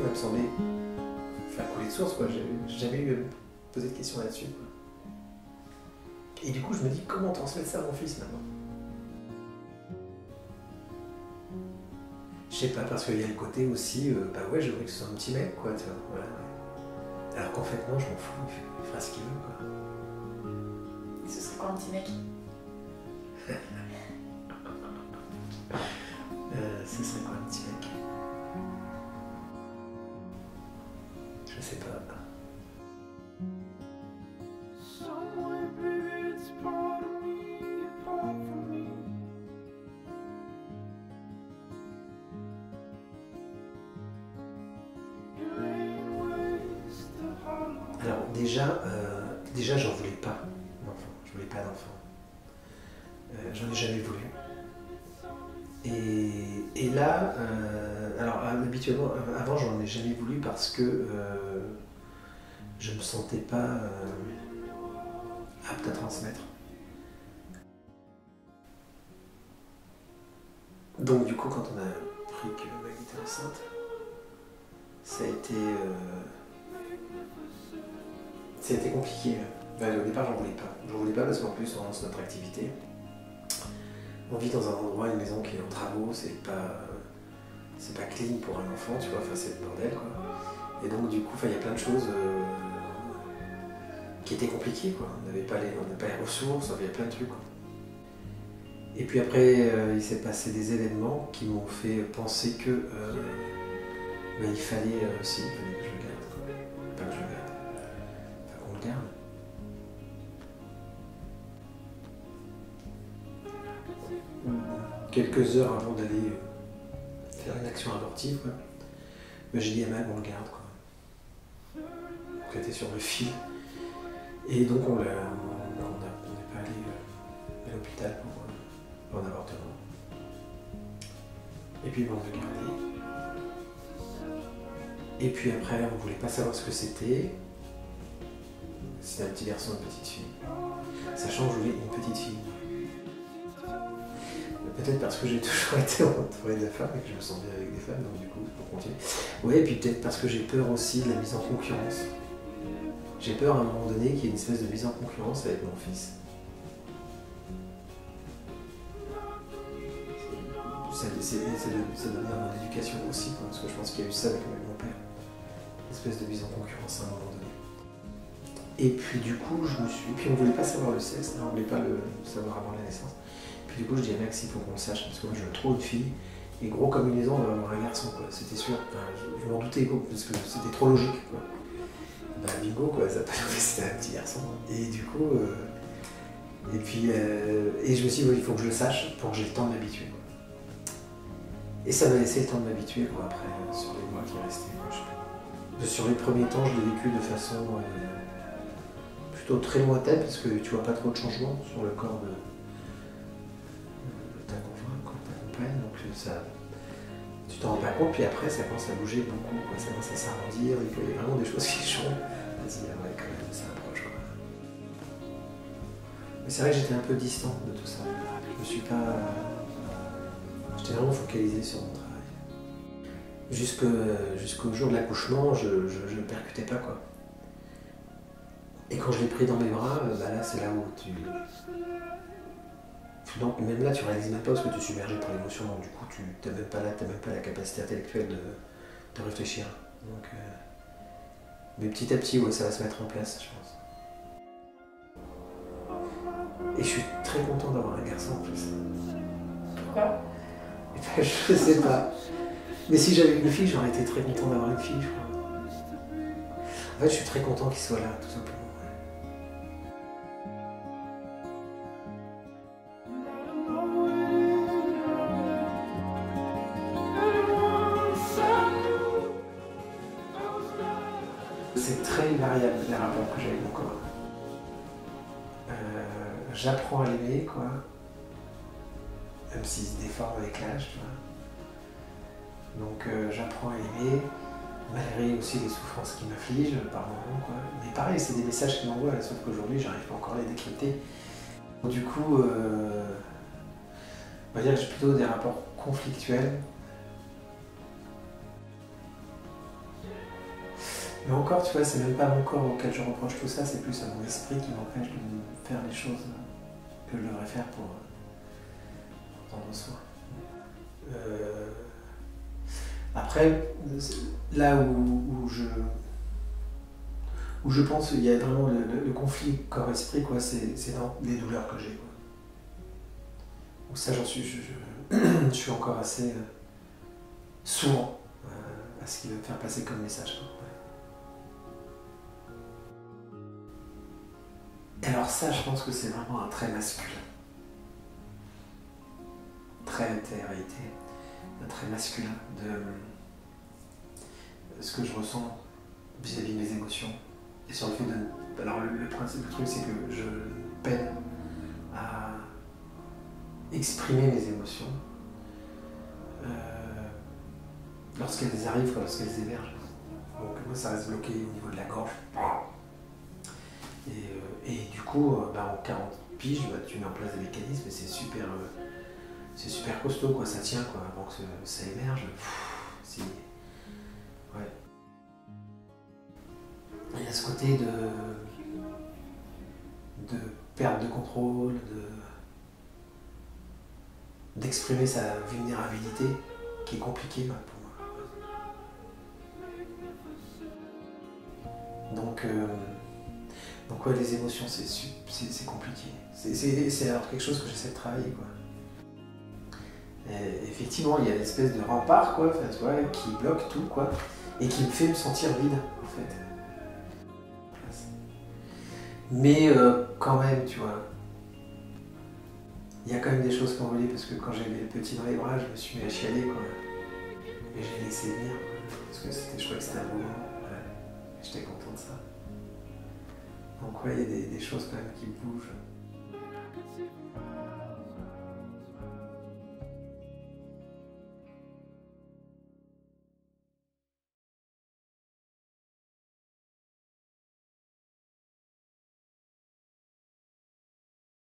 elle me semblait faire couler de source, quoi. J'ai jamais eu à me poser de questions là-dessus, quoi. Et du coup, je me dis, comment transmettre ça à mon fils maintenant? Je sais pas, parce qu'il y a le côté aussi, bah ouais, j'aimerais que ce soit un petit mec, quoi, tu vois, voilà. Alors qu'en fait, non, je m'en fous, il fera ce qu'il veut, quoi. Ce serait quoi un petit mec? Ce serait quoi un petit mec? Je sais pas. Alors déjà j'en voulais pas d'enfant, je voulais pas d'enfant. J'en ai jamais voulu. Et là, alors habituellement, avant j'en ai jamais voulu parce que je me sentais pas apte à transmettre. Donc du coup quand on a appris que Maggie était enceinte, ça a été compliqué. Au départ j'en voulais pas. J'en voulais pas parce qu'en plus on lance notre activité. On vit dans un endroit, une maison qui est en travaux, c'est pas clean pour un enfant, tu vois, enfin c'est le bordel quoi. Et donc du coup, il y a plein de choses qui étaient compliquées quoi. On n'avait pas les ressources, il y a plein de trucs quoi. Et puis après, il s'est passé des événements qui m'ont fait penser que il fallait aussi, il fallait que je le garde quoi. Pas que je le garde, enfin qu'on le garde. Quelques heures avant d'aller faire une action abortive, quoi. J'ai dit à Mag, on le garde, quoi. Donc elle était sur le fil. Et donc on n'est pas allé à l'hôpital pour un avortement. Et puis on l'a gardé. Et puis après, on ne voulait pas savoir ce que c'était. C'était un petit garçon, une petite fille. Sachant que je voulais une petite fille. Peut-être parce que j'ai toujours été entouré de femmes et que je me sens bien avec des femmes, donc du coup, pour continuer. Oui, et puis peut-être parce que j'ai peur aussi de la mise en concurrence. J'ai peur à un moment donné qu'il y ait une espèce de mise en concurrence avec mon fils. Ça donne à mon éducation aussi, quoi, parce que je pense qu'il y a eu ça avec mon père. Une espèce de mise en concurrence à un moment donné. Et puis du coup, puis on ne voulait pas savoir le sexe, on ne voulait pas le savoir avant la naissance. Puis du coup, je dis à Max, il faut qu'on le sache, parce que moi je veux trop une fille, et gros comme une maison, on va avoir un garçon, quoi, c'était sûr. Enfin, je m'en doutais, quoi, parce que c'était trop logique, quoi. Bah bingo, quoi, ça n'a pas donné, c'était un petit garçon. Et du coup, et je me suis dit, il faut que je le sache pour que j'ai le temps de m'habituer. Et ça m'a laissé le temps de m'habituer, quoi, après, sur les mois qui restaient. Sur les premiers temps, je l'ai vécu de façon plutôt très lointaine, parce que tu vois pas trop de changements sur le corps de ta conjointe, ta compagne, donc ça, tu t'en rends pas compte, puis après ça commence à bouger beaucoup, quoi. Ça commence à s'arrondir, il y a vraiment des choses qui changent. Vas-y, ouais, quand même, ça approche, quoi. Mais c'est vrai que j'étais un peu distant de tout ça. Je me suis pas... J'étais vraiment focalisé sur mon travail. Jusqu'au jour de l'accouchement, je ne percutais pas, quoi. Et quand je l'ai pris dans mes bras, là c'est là où donc, même là tu réalises même pas parce que tu es submergé par l'émotion, donc du coup tu n'as même pas la capacité intellectuelle de réfléchir. Donc, mais petit à petit, ouais, ça va se mettre en place, je pense. Et je suis très content d'avoir un garçon en plus. Pourquoi? Je sais pas. Mais si j'avais une fille, j'aurais été très content d'avoir une fille, je crois. En fait, je suis très content qu'il soit là, tout simplement. C'est très variable, les rapports que j'ai avec mon corps. J'apprends à l'aimer, quoi. Même s'il se déforme avec l'âge, tu vois. Donc j'apprends à l'aimer, malgré aussi les souffrances qu'il m'afflige par moments, quoi. Mais pareil, c'est des messages qu'il m'envoie, sauf qu'aujourd'hui, j'arrive pas encore à les décrypter. Du coup, on va dire que j'ai plutôt des rapports conflictuels. Mais encore, tu vois, c'est même pas mon corps auquel je reproche tout ça, c'est plus à mon esprit qui m'empêche de faire les choses que je devrais faire pour prendre soin. Après, là où je pense qu'il y a vraiment le conflit corps-esprit, quoi, c'est dans les douleurs que j'ai. Donc ça, je suis encore assez sourd à ce qu'il veut me faire passer comme message. Quoi. Et alors ça, je pense que c'est vraiment un trait masculin. Très réalité, un trait masculin de ce que je ressens vis-à-vis de mes émotions. Et sur le fait de... Alors le truc, c'est que je peine à exprimer mes émotions lorsqu'elles arrivent, lorsqu'elles émergent. Donc moi, ça reste bloqué au niveau de la gorge. Et du coup, en 40 piges, tu mets en place des mécanismes et c'est super costaud, quoi. Ça tient, quoi, avant que ça émerge. Ouais. Il y a ce côté de perte de contrôle, d'exprimer sa vulnérabilité, qui est compliquée pour moi. Donc ouais, les émotions, c'est compliqué. C'est alors quelque chose que j'essaie de travailler, quoi. Et effectivement, il y a une espèce de rempart, quoi, tu vois, qui bloque tout, quoi, et qui me fait me sentir vide, en fait. Mais quand même, tu vois, il y a quand même des choses qui ont volé, parce que quand j'avais le petit dans les bras, je me suis mis à chialer, quoi. Et j'ai laissé venir, quoi, parce que je trouvais que c'était un bon moment. Ouais. J'étais content de ça. Donc ouais, il y a des choses quand même qui bougent.